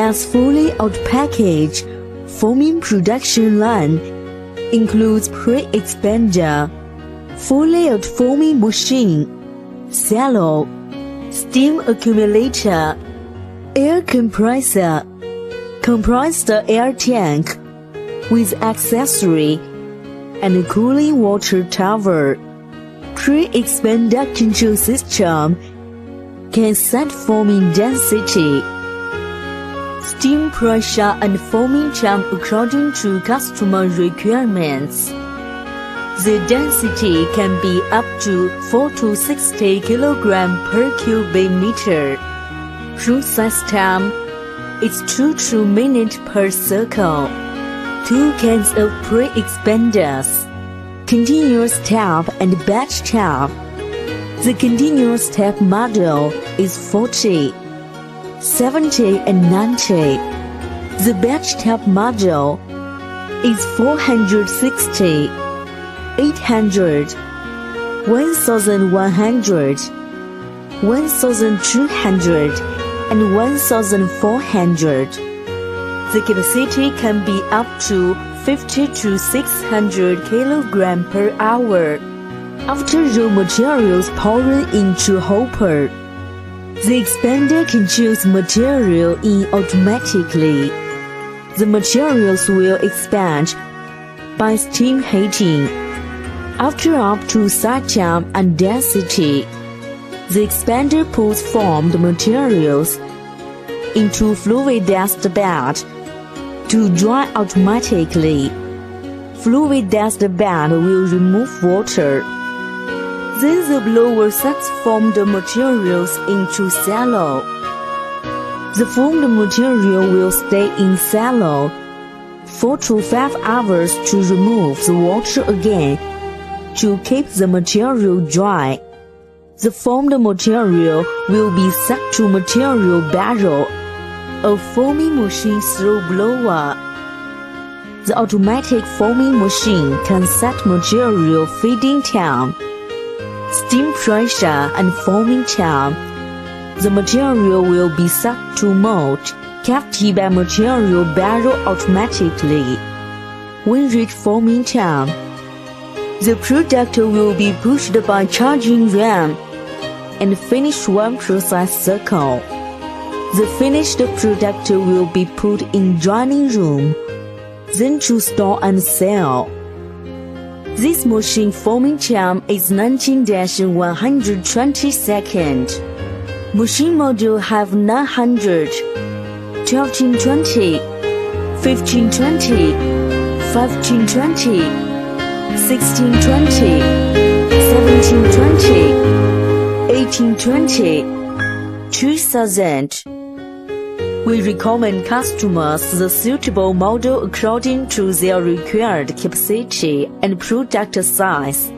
EPS fully out-packaged foaming production line includes pre-expander, full-layout foaming machine, cello, steam accumulator, air compressor, compressed air tank with accessory, and cooling water tower. Pre-expander control system can set foaming density, steam pressure, and foaming time according to customer requirements. The density can be up to 4 to 60 kg per cubic meter. Process time is 2 to 2 minutes per circle. 2 cans of pre-expanders. Continuous tap and batch tap. The continuous tap model is 40, 70, and 90. The batch tap model is 460, 800, 1100, 1200, and 1400. The capacity can be up to 50 to 600 kg per hour. After raw materials pouring into hopper, the expander controls material in automatically. The materials will expand by steam heating. After up to set time and density, the expander puts formed materials into fluidized bed to dry automatically. Fluidized bed will remove water. Then the blower sets formed materials into cello. The formed material will stay in cello 4 to 5 hours to remove the water again to keep the material dry. The formed material will be set to material barrel, a foaming machine through blower. The automatic foaming machine can set material feeding time, steam pressure, and foaming time. The material will be set to mold cavity by material barrel automatically. When reach foaming time, the product will be pushed by charging ram and finish one process circle. The finished product will be put in drying room, then to store and sell. This machine foaming time is 19-120 seconds. Machine model have 900, 1220, 1520, 1520, 1620, 1720, 1820, 2000. We recommend customers the suitable model according to their required capacity and product size.